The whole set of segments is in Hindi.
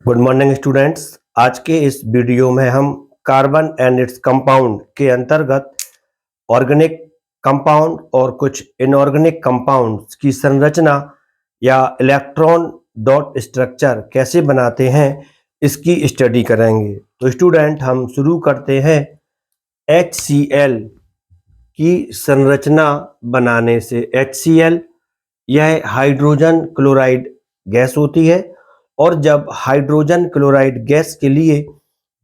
Good morning students. आज के इस वीडियो में हम कार्बन एंड इट्स कंपाउंड के अंतर्गत ऑर्गेनिक कंपाउंड और कुछ इनऑर्गेनिक कंपाउंड्स की संरचना या इलेक्ट्रॉन डॉट स्ट्रक्चर कैसे बनाते हैं इसकी स्टडी करेंगे। तो स्टूडेंट हम शुरू करते हैं HCl की संरचना बनाने से। HCl यह हाइड्रोजन क्लोराइड गैस होती है और जब हाइड्रोजन क्लोराइड गैस के लिए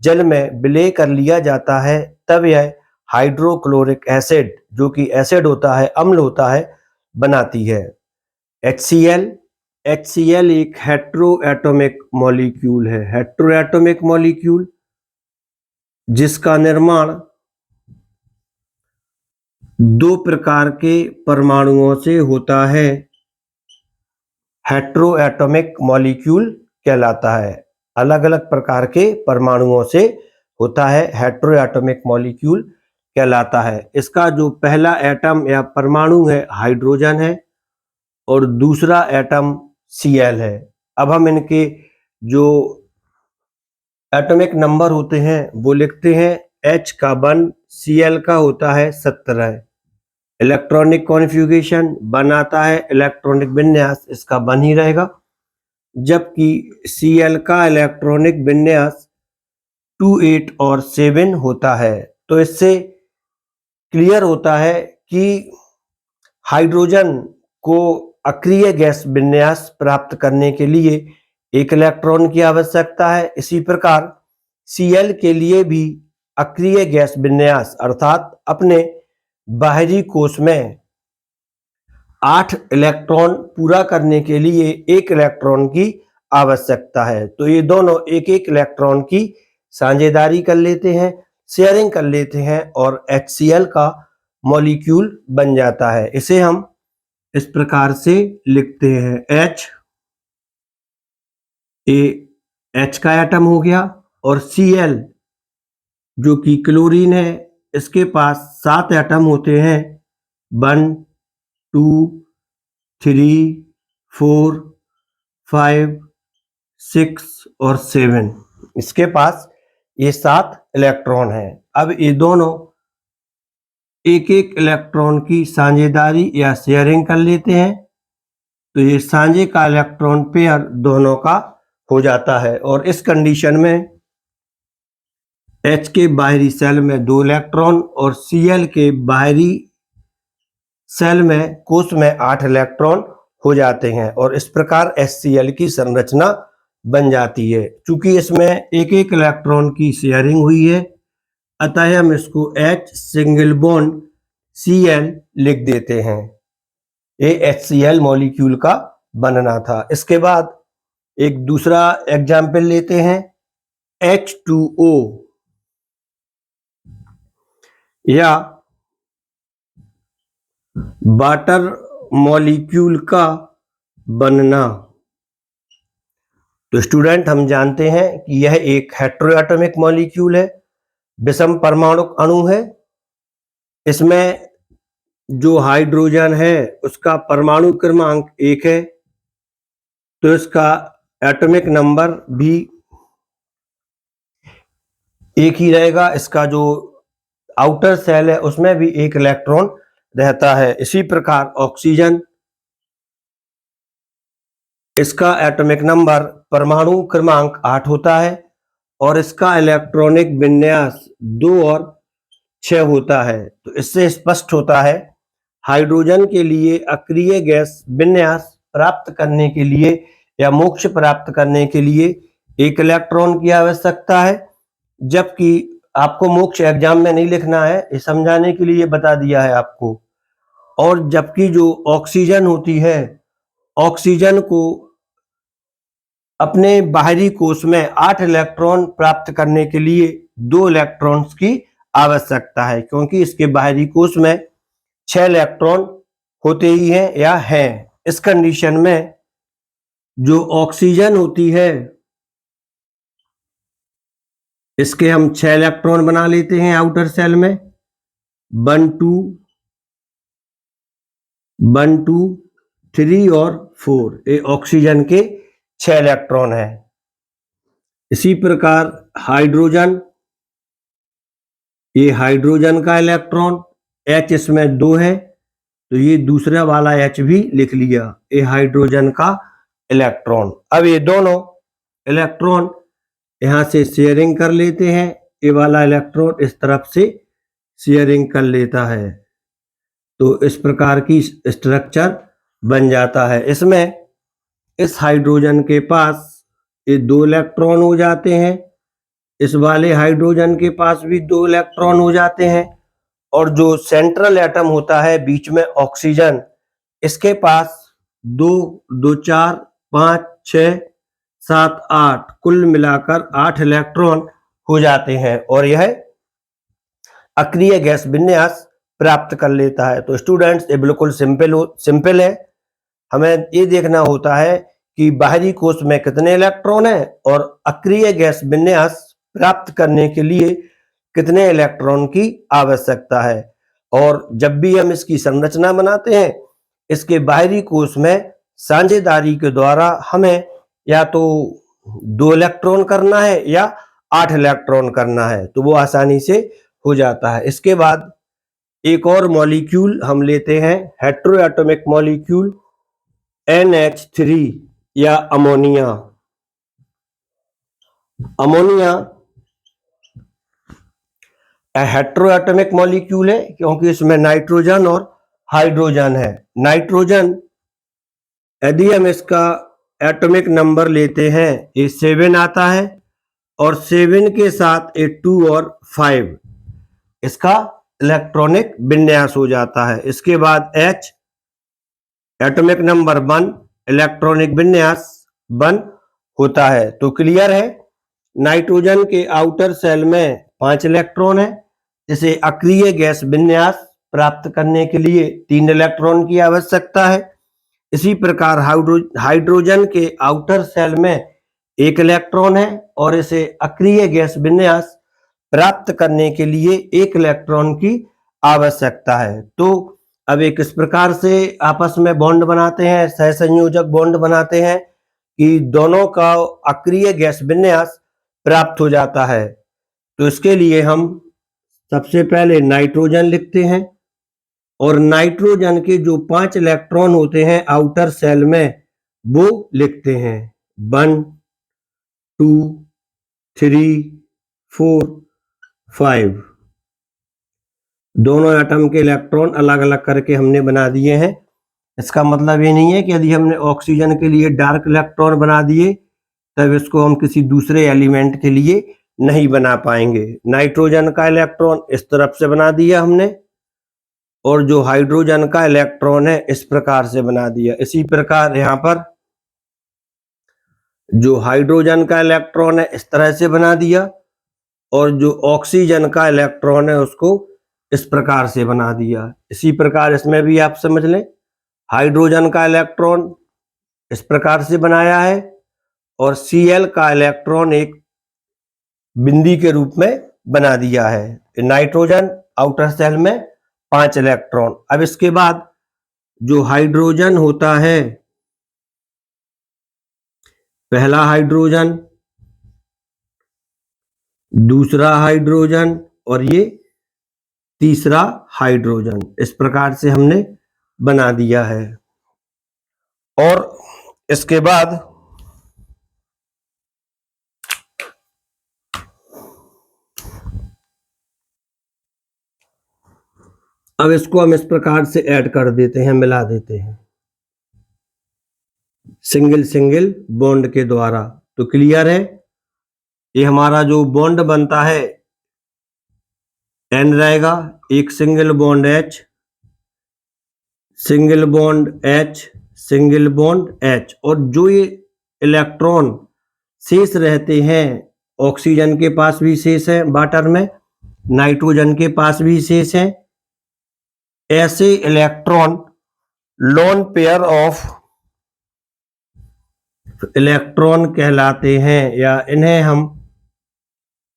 जल में विलय कर लिया जाता है तब यह हाइड्रोक्लोरिक एसिड, जो कि एसिड होता है, अम्ल होता है, बनाती है। HCl एक हेट्रोएटॉमिक मॉलिक्यूल है। हेट्रोएटॉमिक मॉलिक्यूल जिसका निर्माण दो प्रकार के परमाणुओं से होता है, हेट्रोएटॉमिक मॉलिक्यूल कहलाता है। अलग अलग प्रकार के परमाणुओं से होता है, हेट्रोएटॉमिक मॉलिक्यूल कहलाता है। इसका जो पहला एटम या परमाणु है हाइड्रोजन है और दूसरा एटम Cl है। अब हम इनके जो एटॉमिक नंबर होते हैं वो लिखते हैं। H का 1, Cl का होता है 17। इलेक्ट्रॉनिक कॉन्फ़िगरेशन बनाता है, इलेक्ट्रॉनिक विन्यास इसका 1 ही रहेगा, जबकि Cl का इलेक्ट्रॉनिक विन्यास 2, 8 और 7 होता है। तो इससे क्लियर होता है कि हाइड्रोजन को अक्रिय गैस विन्यास प्राप्त करने के लिए एक इलेक्ट्रॉन की आवश्यकता है। इसी प्रकार Cl के लिए भी अक्रिय गैस विन्यास अर्थात अपने बाहरी कोश में 8 इलेक्ट्रॉन पूरा करने के लिए एक इलेक्ट्रॉन की आवश्यकता है। तो ये दोनों एक एक इलेक्ट्रॉन की साझेदारी कर लेते हैं, शेयरिंग कर लेते हैं और HCl का मॉलिक्यूल बन जाता है। इसे हम इस प्रकार से लिखते हैं। H का एटम हो गया और Cl जो कि क्लोरीन है, इसके पास 7 एटम होते हैं। 1, 2, 3, 4, 5, 6 और 7। इसके पास ये 7 इलेक्ट्रॉन हैं। अब ये दोनों एक एक इलेक्ट्रॉन की साझेदारी या शेयरिंग कर लेते हैं, तो ये साझे का इलेक्ट्रॉन पेयर दोनों का हो जाता है। और इस कंडीशन में H के बाहरी सेल में 2 इलेक्ट्रॉन और Cl के बाहरी सेल में कोश में 8 इलेक्ट्रॉन हो जाते हैं और इस प्रकार HCl की संरचना बन जाती है। चूंकि इसमें एक एक इलेक्ट्रॉन की शेयरिंग हुई है, अतः हम इसको H सिंगल बॉन्ड Cl लिख देते हैं। ये HCl मॉलिक्यूल का बनना था। इसके बाद एक दूसरा एग्जाम्पल लेते हैं, H2O या वाटर मॉलिक्यूल का बनना। तो स्टूडेंट हम जानते हैं कि यह एक हेट्रोएटॉमिक मॉलिक्यूल है, विषम परमाणुक अणु है। इसमें जो हाइड्रोजन है उसका परमाणु क्रमांक 1 है, तो इसका एटॉमिक नंबर भी 1 ही रहेगा। इसका जो आउटर सेल है उसमें भी 1 इलेक्ट्रॉन रहता है। इसी प्रकार ऑक्सीजन, इसका एटॉमिक नंबर परमाणु क्रमांक 8 होता है और इसका इलेक्ट्रॉनिक विन्यास 2 और 6 होता है। तो इससे स्पष्ट होता है हाइड्रोजन के लिए अक्रिय गैस विन्यास प्राप्त करने के लिए या मोक्ष प्राप्त करने के लिए एक इलेक्ट्रॉन की आवश्यकता है, जबकि आपको मोक्ष एग्जाम में नहीं लिखना है, ये समझाने के लिए बता दिया है आपको। और जबकि जो ऑक्सीजन होती है, ऑक्सीजन को अपने बाहरी कोश में 8 इलेक्ट्रॉन प्राप्त करने के लिए 2 इलेक्ट्रॉन्स की आवश्यकता है, क्योंकि इसके बाहरी कोश में 6 इलेक्ट्रॉन होते ही हैं या हैं। इस कंडीशन में जो ऑक्सीजन होती है इसके हम 6 इलेक्ट्रॉन बना लेते हैं आउटर सेल में। 1, 2, 3 और 4, ये ऑक्सीजन के 6 इलेक्ट्रॉन हैं। इसी प्रकार हाइड्रोजन, ये हाइड्रोजन का इलेक्ट्रॉन, H इसमें 2 है तो ये दूसरा वाला H भी लिख लिया, ये हाइड्रोजन का इलेक्ट्रॉन। अब ये दोनों इलेक्ट्रॉन यहाँ से शेयरिंग कर लेते हैं, ये वाला इलेक्ट्रॉन इस तरफ से शेयरिंग कर लेता है, तो इस प्रकार की स्ट्रक्चर बन जाता है। इसमें इस हाइड्रोजन के पास ये 2 इलेक्ट्रॉन हो जाते हैं, इस वाले हाइड्रोजन के पास भी 2 इलेक्ट्रॉन हो जाते हैं, और जो सेंट्रल एटम होता है बीच में ऑक्सीजन, इसके पास 2, 2, 4, 5, 6, 7, 8 कुल मिलाकर 8 इलेक्ट्रॉन हो जाते हैं और यह अक्रिय गैस विन्यास प्राप्त कर लेता है। तो स्टूडेंट्स ये बिल्कुल सिंपल है। हमें ये देखना होता है कि बाहरी कोश में कितने इलेक्ट्रॉन हैं और अक्रिय गैस विन्यास प्राप्त करने के लिए कितने इलेक्ट्रॉन की आवश्यकता है। और जब भी हम इसकी संरचना बनाते हैं, इसके बाहरी कोश में साझेदारी के द्वारा हमें या तो 2 इलेक्ट्रॉन करना है या 8 इलेक्ट्रॉन करना है, तो वो आसानी से हो जाता है। इसके बाद एक और मॉलिक्यूल हम लेते हैं, हेटेरोएटॉमिक मॉलिक्यूल NH3 या अमोनिया। अमोनिया हेटेरोएटॉमिक मॉलिक्यूल है क्योंकि इसमें नाइट्रोजन और हाइड्रोजन है। नाइट्रोजन यदि हम इसका एटॉमिक नंबर लेते हैं, ये 7 आता है और 7 के साथ ये 2 और 5 इसका इलेक्ट्रॉनिक विन्यास हो जाता है। इसके बाद H एटॉमिक नंबर 1, इलेक्ट्रॉनिक विन्यास 1 होता है। तो क्लियर है, नाइट्रोजन के आउटर सेल में 5 इलेक्ट्रॉन है, जिसे अक्रिय गैस विन्यास प्राप्त करने के लिए 3 इलेक्ट्रॉन की आवश्यकता है। इसी प्रकार हाइड्रोजन के आउटर सेल में 1 इलेक्ट्रॉन है और इसे अक्रिय गैस विन्यास प्राप्त करने के लिए 1 इलेक्ट्रॉन की आवश्यकता है। तो अब एक इस प्रकार से आपस में बॉन्ड बनाते हैं, सहसंयोजक बॉन्ड बनाते हैं कि दोनों का अक्रिय गैस विन्यास प्राप्त हो जाता है। तो इसके लिए हम सबसे पहले नाइट्रोजन लिखते हैं और नाइट्रोजन के जो 5 इलेक्ट्रॉन होते हैं आउटर सेल में वो लिखते हैं 1, 2, 3, 4, 5। दोनों एटम के इलेक्ट्रॉन अलग अलग करके हमने बना दिए हैं। इसका मतलब ये नहीं है कि यदि हमने ऑक्सीजन के लिए डार्क इलेक्ट्रॉन बना दिए तब इसको हम किसी दूसरे एलिमेंट के लिए नहीं बना पाएंगे। नाइट्रोजन का इलेक्ट्रॉन इस तरफ से बना दिया हमने और जो हाइड्रोजन का इलेक्ट्रॉन है इस प्रकार से बना दिया। इसी प्रकार यहाँ पर जो हाइड्रोजन का इलेक्ट्रॉन है इस तरह से बना दिया और जो ऑक्सीजन का इलेक्ट्रॉन है उसको इस प्रकार से बना दिया। इसी प्रकार इसमें भी आप समझ लें, हाइड्रोजन का इलेक्ट्रॉन इस प्रकार से बनाया है और Cl का इलेक्ट्रॉन एक बिंदी के रूप में बना दिया है। नाइट्रोजन आउटर सेल में 5 इलेक्ट्रॉन। अब इसके बाद जो हाइड्रोजन होता है, पहला हाइड्रोजन, दूसरा हाइड्रोजन और ये तीसरा हाइड्रोजन, इस प्रकार से हमने बना दिया है। और इसके बाद अब इसको हम इस प्रकार से ऐड कर देते हैं, मिला देते हैं सिंगल सिंगल बॉन्ड के द्वारा। तो क्लियर है, ये हमारा जो बॉन्ड बनता है N रहेगा, एक single bond H, single bond H, single bond H, और जो ये इलेक्ट्रॉन शेष रहते हैं, ऑक्सीजन के पास भी शेष है वाटर में, नाइट्रोजन के पास भी शेष है, ऐसे electron lone pair of electron कहलाते हैं या इन्हें हम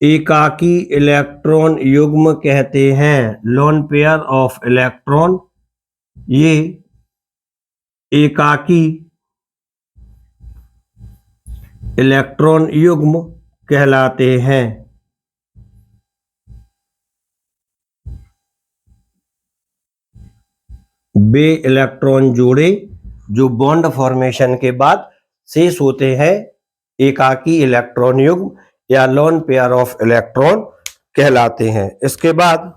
एकाकी इलेक्ट्रॉन युग्म कहते हैं। लोन पेयर ऑफ इलेक्ट्रॉन, ये एकाकी इलेक्ट्रॉन युग्म कहलाते हैं। वे इलेक्ट्रॉन जोड़े जो बॉन्ड फॉर्मेशन के बाद शेष होते हैं एकाकी इलेक्ट्रॉन युग्म या लोन पेयर ऑफ इलेक्ट्रॉन कहलाते हैं। इसके बाद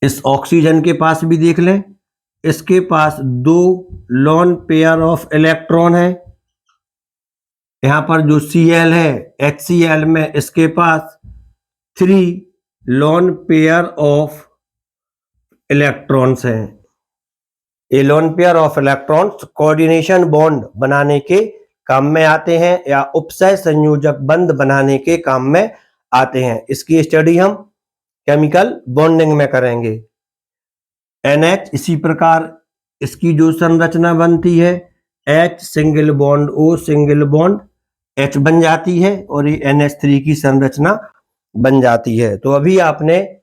इस ऑक्सीजन के पास भी देख लें, इसके पास 2 लोन पेयर ऑफ इलेक्ट्रॉन है। यहां पर जो Cl है HCl में इसके पास 3 लोन पेयर ऑफ इलेक्ट्रॉन्स हैं। ये lone pair of electrons coordination bond बनाने के काम में आते हैं या उपसय संयोजक बंध बनाने के काम में आते हैं। इसकी स्टडी हम केमिकल बॉन्डिंग में करेंगे। NH इसी प्रकार इसकी जो संरचना बनती है H single bond O single bond H बन जाती है और ये NH3 की संरचना बन जाती है। तो अभी आपने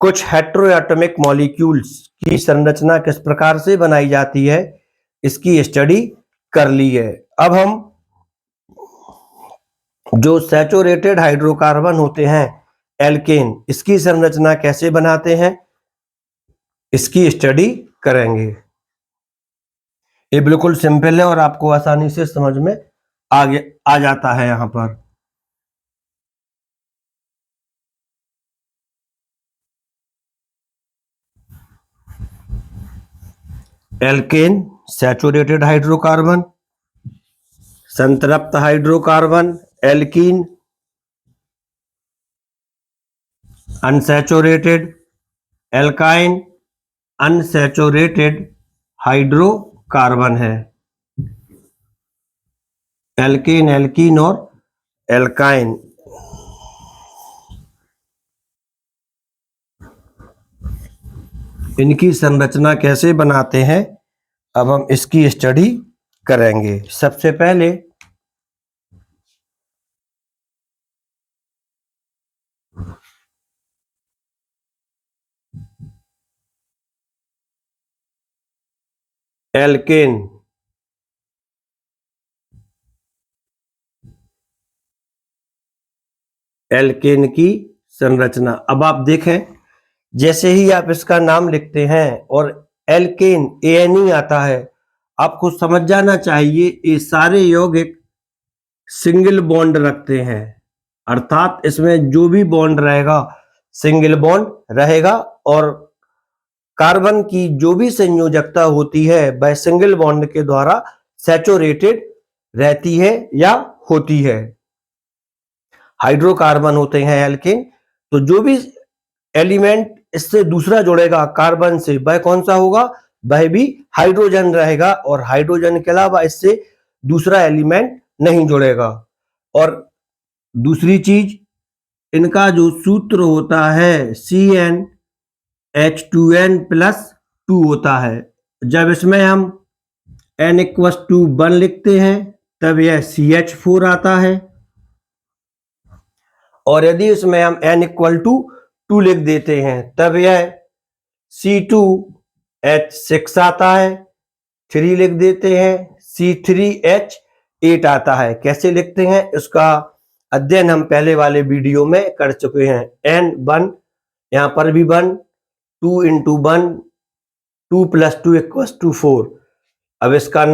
कुछ हेटेरोएटॉमिक मॉलिक्यूल्स की संरचना किस प्रकार से बनाई जाती है इसकी स्टडी कर ली है। अब हम जो सैचुरेटेड हाइड्रोकार्बन होते हैं एल्केन, इसकी संरचना कैसे बनाते हैं इसकी स्टडी करेंगे। ये बिल्कुल सिंपल है और आपको आसानी से समझ में आगे आ जाता है। यहां पर एल्केन सैचुरेटेड हाइड्रोकार्बन, संतृप्त hydrocarbon alkene, unsaturated alkyne, unsaturated hydrocarbon है। एल्केन, एल्कीन और एल्काइन। इनकी संरचना कैसे बनाते हैं अब हम इसकी स्टडी करेंगे। सबसे पहले एल्केन एल्केन की संरचना। अब आप देखें, जैसे ही आप इसका नाम लिखते हैं और एल्केन ANE आता है, आपको समझ जाना चाहिए ये सारे यौगिक सिंगल बॉन्ड रखते हैं, अर्थात इसमें जो भी बॉन्ड रहेगा सिंगल बॉन्ड रहेगा और कार्बन की जो भी संयोजकता होती है वह सिंगल बॉन्ड के द्वारा सैचुरेटेड रहती है या होती है। हाइड्रोकार्बन होते हैं एल्केन, तो जो भी एलिमेंट इससे दूसरा जुड़ेगा कार्बन से वह कौन सा होगा, वह भी हाइड्रोजन रहेगा और हाइड्रोजन के अलावा इससे दूसरा एलिमेंट नहीं जुड़ेगा। और दूसरी चीज, इनका जो सूत्र होता है CnH2n+2 होता है। जब इसमें हम n=1 लिखते हैं तब यह CH4 आता है और यदि इसमें हम n=2 लिख देते हैं तब यह C2H6 आता है। 3 लिख देते हैं C3H8 आता है। कैसे लिखते हैं इसका अध्ययन हम पहले वाले वीडियो में कर चुके हैं। N1, यहाँ पर भी 1, 2 × 1, 2 + 2 = 4। अब इसका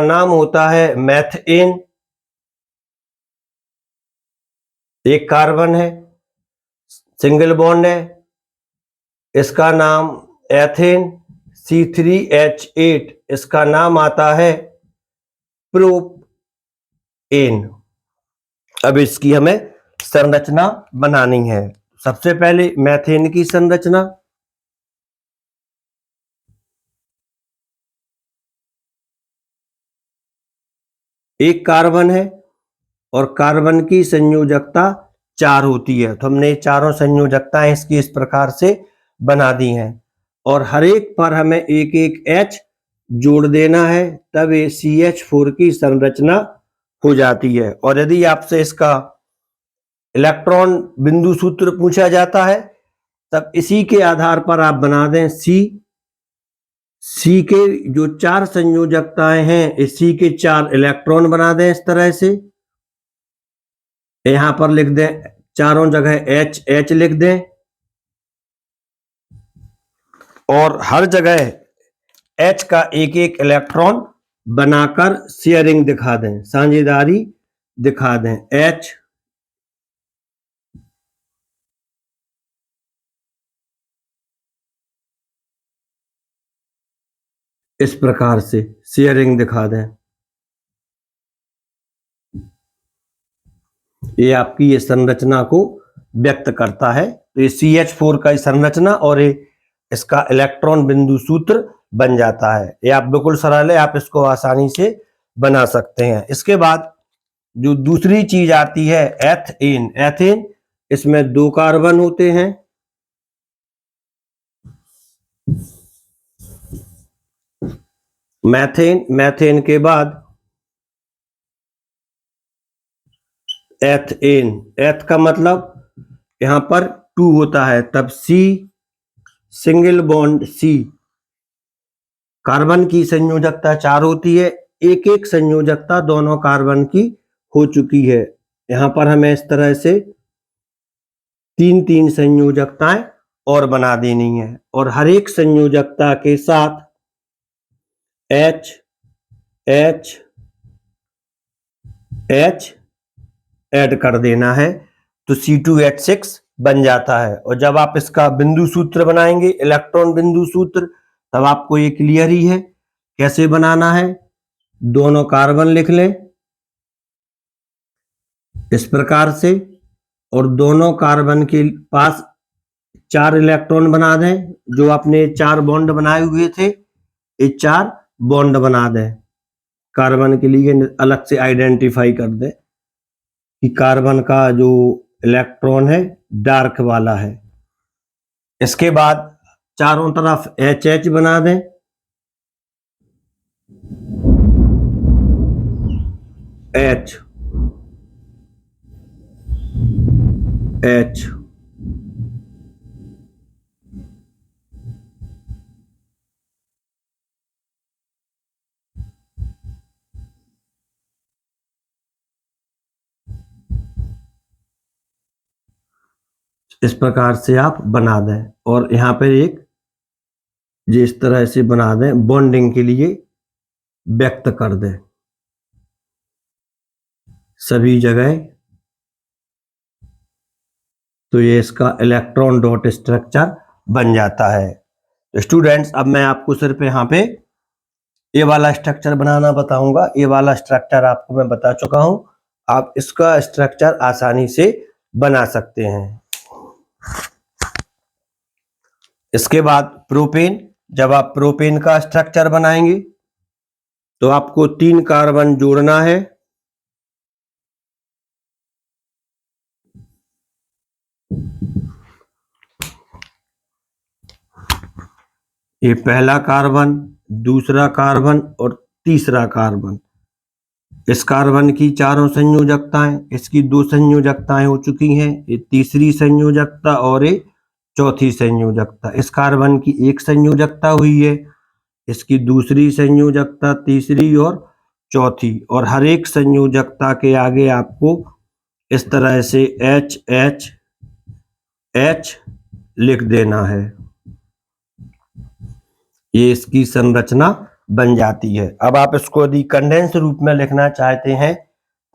नाम होता है मैथेन। एक कार्बन है, सिंगल बॉन्ड है, इसका नाम एथेन। C3H8, इसका नाम आता है प्रोपेन। अब इसकी हमें संरचना बनानी है। सबसे पहले मैथेन की संरचना। एक कार्बन है और कार्बन की संयोजकता 4 होती है, तो हमने चारों संयोजकताएं इसकी इस प्रकार से बना दी हैं और हर एक पर हमें एक एक H जोड़ देना है, तब ये CH4 की संरचना हो जाती है। और यदि आपसे इसका इलेक्ट्रॉन बिंदु सूत्र पूछा जाता है तब इसी के आधार पर आप बना दें C सी के जो 4 संयोजकताएं हैं, इस सी के 4 इलेक्ट्रॉन बना दें इस तरह से। यहां पर लिख दें, चारों जगह H H लिख दें और हर जगह H का एक एक इलेक्ट्रॉन बनाकर शेयरिंग दिखा दें, साझेदारी दिखा दें। H इस प्रकार से शेयरिंग दिखा दें। ये आपकी ये संरचना को व्यक्त करता है। तो ये CH4 का संरचना और ये इसका इलेक्ट्रॉन बिंदु सूत्र बन जाता है। ये आप बिल्कुल सरल है, आप इसको आसानी से बना सकते हैं। इसके बाद जो दूसरी चीज आती है एथेन। एथेन, इसमें 2 कार्बन होते हैं। मैथेन, मैथेन के बाद एथेन। एथ का मतलब यहां पर 2 होता है, तब C single bond C. Carbon की संयोजकता 4 होती है, एक एक संयोजकता दोनों कार्बन की हो चुकी है। यहां पर हमें इस तरह से 3-3 संयोजकताएं और बना देनी है और हर एक संयोजकता के साथ H H H ऐड कर देना है, तो C2H6 बन जाता है। और जब आप इसका बिंदु सूत्र बनाएंगे, इलेक्ट्रॉन बिंदु सूत्र, तब आपको ये क्लियर ही है कैसे बनाना है। दोनों कार्बन लिख लें इस प्रकार से और दोनों कार्बन के पास 4 इलेक्ट्रॉन बना दें। जो आपने 4 बॉन्ड बनाए हुए थे, ये 4 बॉन्ड बना दें। कार्बन के लिए अलग से आइडेंटिफाई कर दें कि कार्बन का जो इलेक्ट्रॉन है डार्क वाला है। इसके बाद चारों तरफ HH बना दें। H H इस प्रकार से आप बना दें और यहां पर एक जिस तरह से बना दें, बॉन्डिंग के लिए व्यक्त कर दें सभी जगह। तो ये इसका इलेक्ट्रॉन डॉट स्ट्रक्चर बन जाता है। तो स्टूडेंट्स, अब मैं आपको सिर्फ यहाँ पे ये वाला स्ट्रक्चर बनाना बताऊंगा। ये वाला स्ट्रक्चर आपको मैं बता चुका हूं, आप इसका स्ट्रक्चर आसानी से बना सकते हैं। इसके बाद प्रोपेन। जब आप प्रोपेन का स्ट्रक्चर बनाएंगे तो आपको 3 कार्बन जोड़ना है। ये पहला कार्बन, दूसरा कार्बन और तीसरा कार्बन। इस कार्बन की चारों संयोजकताएं, इसकी 2 संयोजकताएं हो चुकी हैं, ये तीसरी संयोजकता और ये चौथी संयोजकता। इस कार्बन की 1 संयोजकता हुई है, इसकी दूसरी संयोजकता, तीसरी और चौथी। और हर एक संयोजकता के आगे आपको इस तरह से H H H लिख देना है। ये इसकी संरचना बन जाती है। अब आप इसको यदि कंडेंस रूप में लिखना चाहते हैं,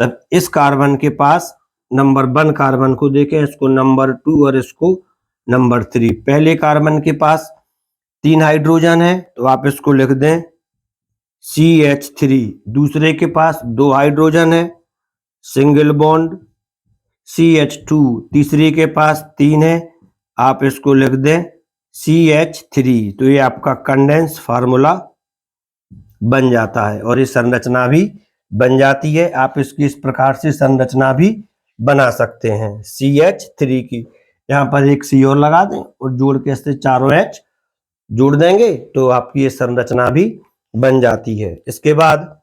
तब इस कार्बन के पास नंबर 1 कार्बन को देखें, इसको नंबर 2 और इसको नंबर 3। पहले कार्बन के पास 3 हाइड्रोजन है, तो आप इसको लिख दें CH3। दूसरे के पास 2 हाइड्रोजन है, सिंगल बॉन्ड CH2। तीसरे के पास 3 है, आप इसको लिख दें CH3। तो ये आपका कंडेंस फार्मूला बन जाता है और ये संरचना भी बन जाती है। आप इसकी इस प्रकार से संरचना भी बना सकते हैं CH3 की। यहाँ पर एक C और लगा दें और जोड़ के इससे चारों H जोड़ देंगे तो आपकी ये संरचना भी बन जाती है। इसके बाद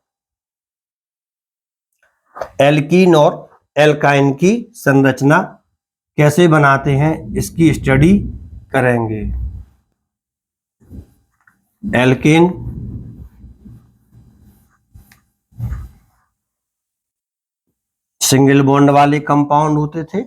एल्कीन और एल्काइन की संरचना कैसे बनाते हैं, इसकी स्टडी करेंगे। एल्केन, सिंगल बॉन्ड वाले कंपाउंड होते थे।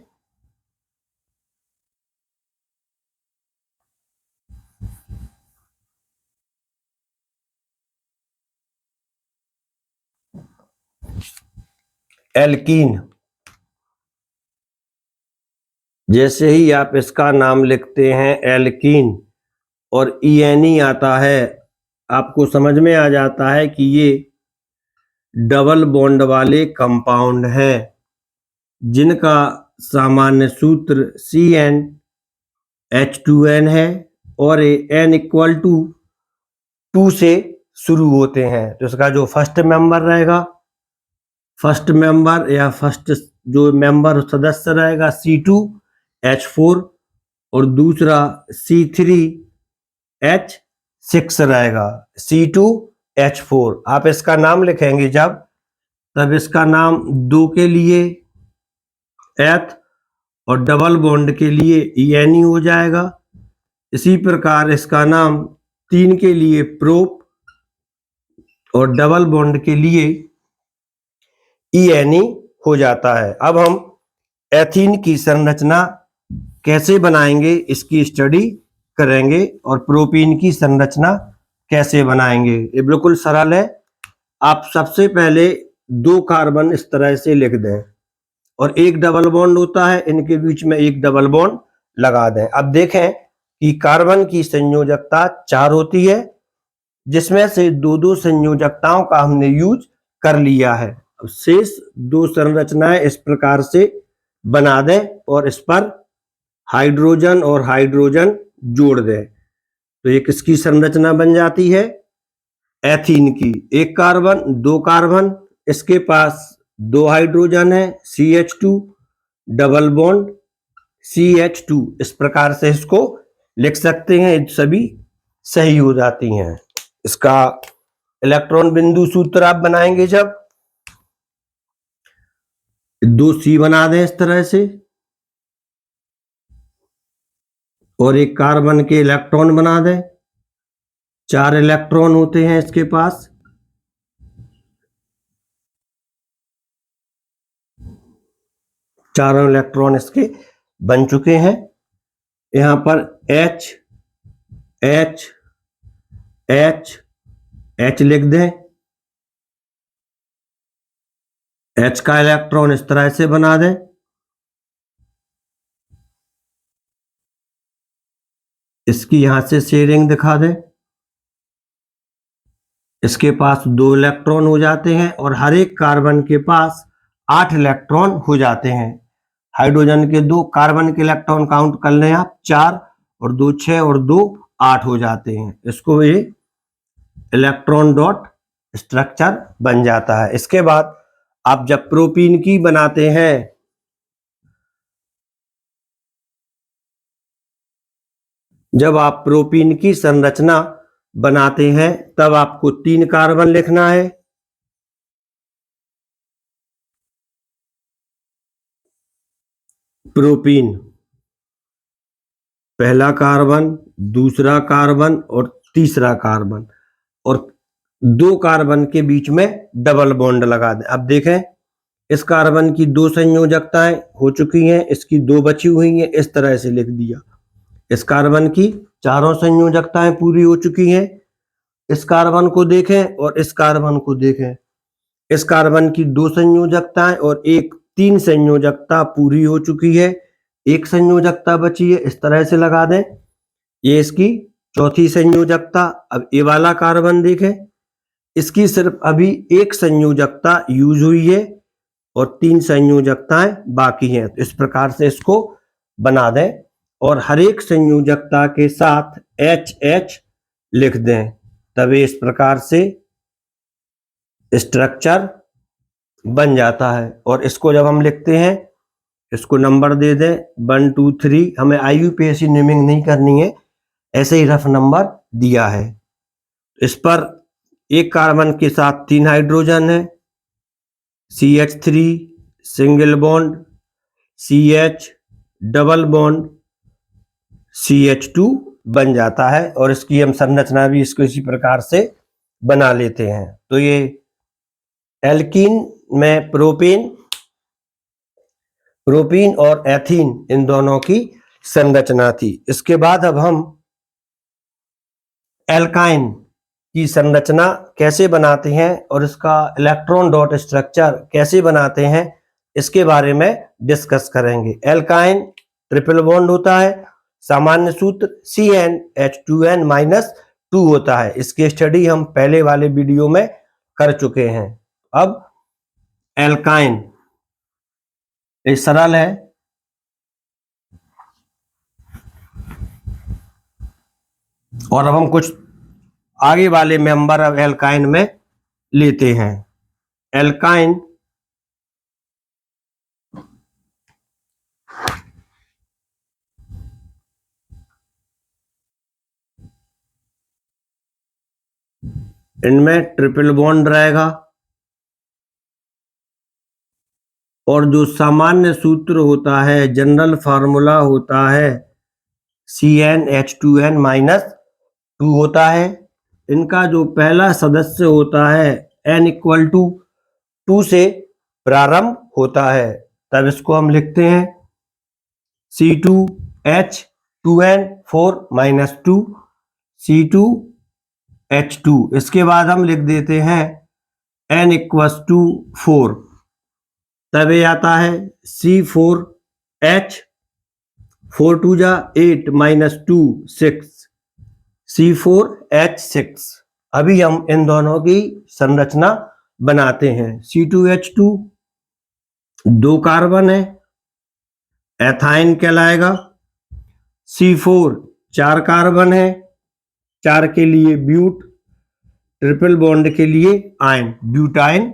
एल्कीन, जैसे ही आप इसका नाम लिखते हैं एल्कीन और ईएनई आता है, आपको समझ में आ जाता है कि ये डबल बॉन्ड वाले कंपाउंड हैं, जिनका सामान्य सूत्र CnH2n है और n इक्वल टू 2 से शुरू होते हैं। तो इसका जो फर्स्ट मेंबर रहेगा, फर्स्ट मेंबर या फर्स्ट जो मेंबर सदस्य रहेगा C2H4 और दूसरा C3H6 रहेगा, C2H4। आप इसका नाम लिखेंगे जब, तब इसका नाम 2 के लिए एथ और डबल बॉन्ड के लिए ENE हो जाएगा। इसी प्रकार इसका नाम 3 के लिए प्रोप और डबल बॉन्ड के लिए ENE हो जाता है। अब हम एथीन की संरचना कैसे बनाएंगे इसकी स्टडी करेंगे और प्रोपीन की संरचना कैसे बनाएंगे। ये बिल्कुल सरल है। आप सबसे पहले 2 कार्बन इस तरह से लिख दें और एक डबल बॉन्ड होता है, इनके बीच में एक डबल बॉन्ड लगा दें। अब देखें कि कार्बन की संयोजकता 4 होती है, जिसमें से 2-2 संयोजकताओं का हमने यूज कर लिया है। अब शेष 2 संरचनाएं इस प्रकार से बना दें और इस पर हाइड्रोजन और हाइड्रोजन जोड़ दें, तो ये किसकी संरचना बन जाती है? एथीन की। एक कार्बन, 2 कार्बन, इसके पास 2 हाइड्रोजन है, CH2 डबल बॉन्ड CH2। इस प्रकार से इसको लिख सकते हैं, सभी सही हो जाती हैं। इसका इलेक्ट्रॉन बिंदु सूत्र आप बनाएंगे जब, 2C बना दें इस तरह से और एक कार्बन के इलेक्ट्रॉन बना दें। 4 इलेक्ट्रॉन होते हैं इसके पास, चारों इलेक्ट्रॉन इसके बन चुके हैं। यहां पर H H H H लिख दें। H का इलेक्ट्रॉन इस तरह से बना दें। इसकी यहां से शेयरिंग दिखा दें। इसके पास 2 इलेक्ट्रॉन हो जाते हैं और हर एक कार्बन के पास 8 इलेक्ट्रॉन हो जाते हैं। हाइड्रोजन के 2, कार्बन के इलेक्ट्रॉन काउंट कर लें आप, 4 और 2 6 और 2 8 हो जाते हैं। इसको ये इलेक्ट्रॉन डॉट स्ट्रक्चर बन जाता है। इसके बाद आप जब प्रोपीन की बनाते हैं, जब आप प्रोपीन की संरचना बनाते हैं, तब आपको 3 कार्बन लिखना है। प्रोपीन, पहला कार्बन, दूसरा कार्बन और तीसरा कार्बन, और 2 कार्बन के बीच में डबल बॉन्ड लगा दें। अब देखें, इस कार्बन की 2 संयोजकताएं हो चुकी हैं, इसकी 2 बची हुई हैं, इस तरह से लिख दिया। इस कार्बन की चारों संयोजकताएं पूरी हो चुकी हैं। इस कार्बन को देखें और इस कार्बन को देखें, इस कार्बन की 2 संयोजकताएं और एक 3 संयोजकता पूरी हो चुकी है, एक संयोजकता बची है, इस तरह से लगा दें। ये इसकी चौथी संयोजकता। अब ये वाला कार्बन देखें, इसकी सिर्फ अभी एक संयोजकता यूज हुई है और 3 संयोजकताएं बाकी हैं। तो इस प्रकार से इसको बना दें और हर एक संयोजकता के साथ HH लिख दें, तभी इस प्रकार से स्ट्रक्चर बन जाता है। और इसको जब हम लिखते हैं, इसको नंबर दे दें 1 2 3। हमें IUPAC नेमिंग नहीं करनी है, ऐसे ही रफ नंबर दिया है। इस पर एक कार्बन के साथ 3 हाइड्रोजन है, CH3 single bond, CH double bond, CH2 बन जाता है और इसकी हम संरचना भी इसको इसी प्रकार से बना लेते हैं। तो ये एल्कीन में प्रोपीन और एथीन इन दोनों की संरचना थी। इसके बाद अब हम एल्काइन की संरचना कैसे बनाते हैं और इसका इलेक्ट्रॉन डॉट स्ट्रक्चर कैसे बनाते हैं इसके बारे में डिस्कस करेंगे। एल्काइन ट्रिपल बॉन्ड होता है, सामान्य सूत्र CnH2n-2 होता है। इसकी स्टडी हम पहले वाले वीडियो में कर चुके हैं। अब एल्काइन ये सरल है, और अब हम कुछ आगे वाले मेंबर अब एल्काइन में लेते हैं। एल्काइन इनमें ट्रिपल बॉन्ड रहेगा और जो सामान्य सूत्र होता है, जनरल फार्मूला होता है CnH2n-2 होता है। इनका जो पहला सदस्य होता है n=2 से प्रारंभ होता है, तब इसको हम लिखते हैं C2H2n4-2 C2H2। इसके बाद हम लिख देते हैं n=4, तब ये आता है C4H, 4 2 जा 8 -2 6 C4H6। अभी हम इन दोनों की संरचना बनाते हैं। C2H2 2 कार्बन है, एथाइन कहलाएगा। C4 4 कार्बन है, 4 के लिए ब्यूट, ट्रिपल बॉन्ड के लिए आयन, ब्यूटाइन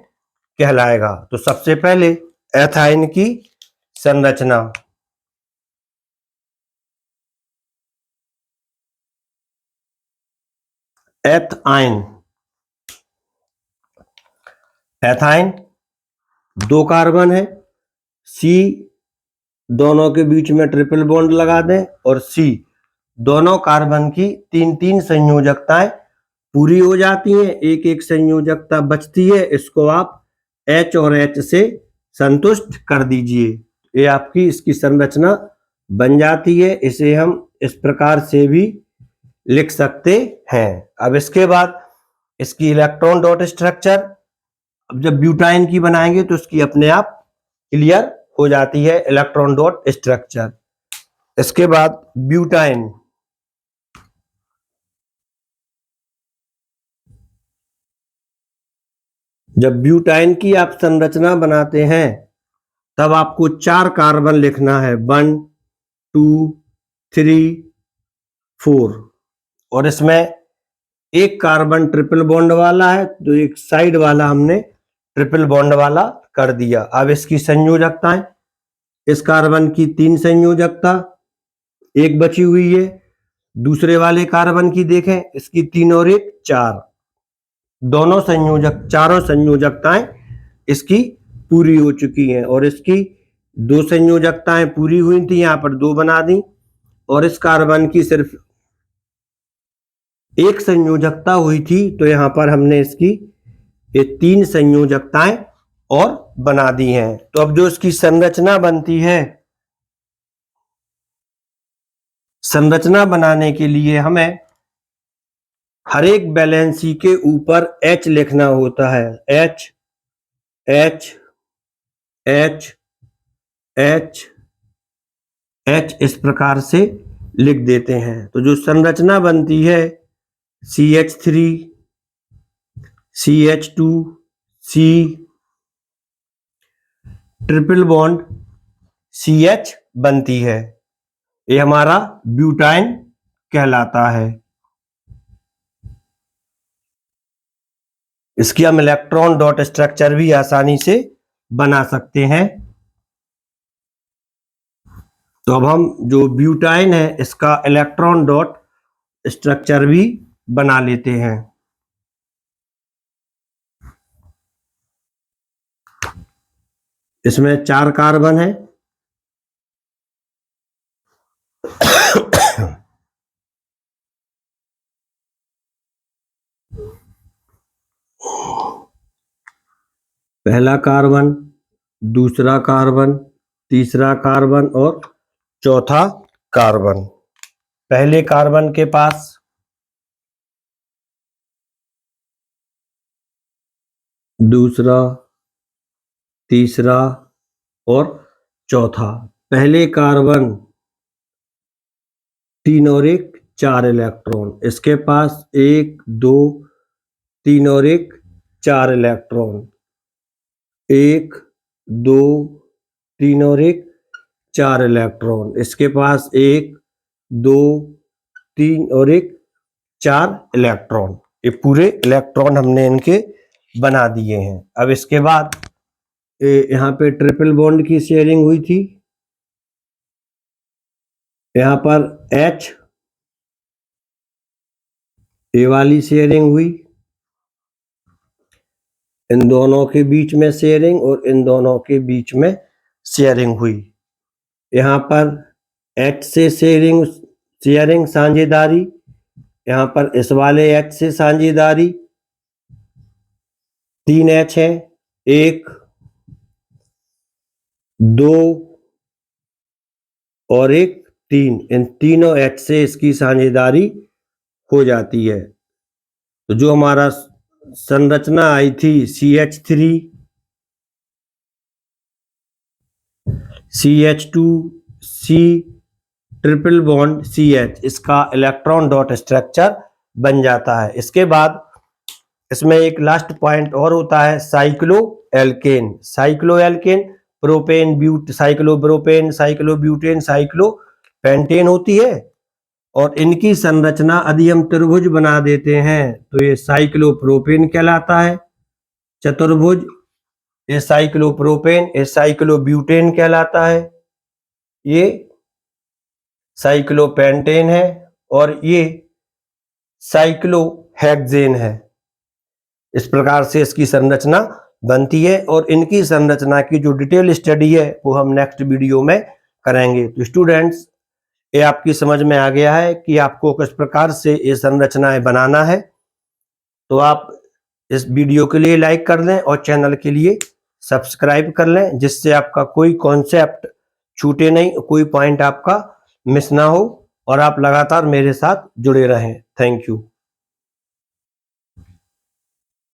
कहलाएगा। तो सबसे पहले एथाइन की संरचना। एथाइन 2 कार्बन है, C दोनों के बीच में ट्रिपल बॉन्ड लगा दें और C दोनों कार्बन की 3-3 संयोजकताएं पूरी हो जाती हैं, एक एक संयोजकता बचती है, इसको आप H और H से संतुष्ट कर दीजिए। ये आपकी इसकी संरचना बन जाती है। इसे हम इस प्रकार से भी लिख सकते हैं। अब इसके बाद इसकी इलेक्ट्रॉन डॉट स्ट्रक्चर, अब जब ब्यूटाइन की बनाएंगे तो इसकी अपने आप क्लियर हो जाती है इलेक्ट्रॉन डॉट स्ट्रक्चर। इसके बाद ब्यूटाइन, जब ब्यूटाइन की आप संरचना बनाते हैं तब आपको 4 कार्बन लिखना है, 1 2 3 4, और इसमें एक कार्बन ट्रिपल बॉन्ड वाला है तो एक साइड वाला हमने ट्रिपल बॉन्ड वाला कर दिया। अब इसकी संयोजकताएं, इस कार्बन की 3 संयोजकता, एक बची हुई है। दूसरे वाले कार्बन की देखें, इसकी 3 और 1 4, चारों संयोजकताएं इसकी पूरी हो चुकी हैं और इसकी 2 संयोजकताएं पूरी हुई थी, यहां पर 2 बना दी, और इस कार्बन की सिर्फ एक संयोजकता हुई थी तो यहां पर हमने इसकी ये 3 संयोजकताएं और बना दी हैं। तो अब जो इसकी संरचना बनती है, संरचना बनाने के लिए हमें हर एक वैलेंसी के ऊपर H लिखना होता है। H H H H H इस प्रकार से लिख देते हैं। तो जो संरचना बनती है CH3 CH2 C triple bond CH बनती है, ये हमारा ब्यूटाइन कहलाता है। इसकी हम इलेक्ट्रॉन डॉट स्ट्रक्चर भी आसानी से बना सकते हैं। तो अब हम जो ब्यूटाइन है इसका इलेक्ट्रॉन डॉट स्ट्रक्चर भी बना लेते हैं। इसमें 4 कार्बन है, पहला कार्बन, दूसरा कार्बन, तीसरा कार्बन और चौथा कार्बन। पहले कार्बन के पास दूसरा, तीसरा और चौथा। पहले कार्बन 3 और 1 4 इलेक्ट्रॉन, इसके पास 1 2 3 और 1 4 इलेक्ट्रॉन, 1 2 3 और 1 4 इलेक्ट्रॉन, इसके पास 1 2 3 और 1 4 इलेक्ट्रॉन। ये पूरे इलेक्ट्रॉन हमने इनके बना दिए हैं। अब इसके बाद यहाँ पे ट्रिपल बॉन्ड की शेयरिंग हुई थी, यहाँ पर H ये वाली शेयरिंग हुई, इन दोनों के बीच में शेयरिंग और इन दोनों के बीच में शेयरिंग हुई। यहाँ पर H से शेयरिंग साझेदारी, यहाँ पर इस वाले H से साझेदारी, 3 H है, 1 2 और 1 3, इन तीनों H से इसकी साझेदारी हो जाती है। तो जो हमारा संरचना आई थी CH3 CH2 C triple bond CH, इसका इलेक्ट्रॉन डॉट स्ट्रक्चर बन जाता है। इसके बाद इसमें एक लास्ट पॉइंट और होता है cycloalkane. Cycloalkane propane cyclopropane cyclobutane cyclopentane होती है और इनकी संरचना यदि हम त्रिभुज बना देते हैं तो ये साइक्लोप्रोपेन कहलाता है चतुर्भुज, ये साइक्लोप्रोपेन, ये साइक्लोब्यूटेन कहलाता है, ये साइक्लोपेंटेन है और ये साइक्लोहेक्सेन है। इस प्रकार से इसकी संरचना बनती है और इनकी संरचना की जो डिटेल स्टडी है वो हम नेक्स्ट वीडियो में करेंगे। तो स्टूडेंट्स, ये आपकी समझ में आ गया है कि आपको किस प्रकार से ये संरचनाएं बनाना है। तो आप इस वीडियो के लिए लाइक कर लें और चैनल के लिए सब्सक्राइब कर लें, जिससे आपका कोई कॉन्सेप्ट छूटे नहीं, कोई पॉइंट आपका मिस ना हो और आप लगातार मेरे साथ जुड़े रहें। Thank you.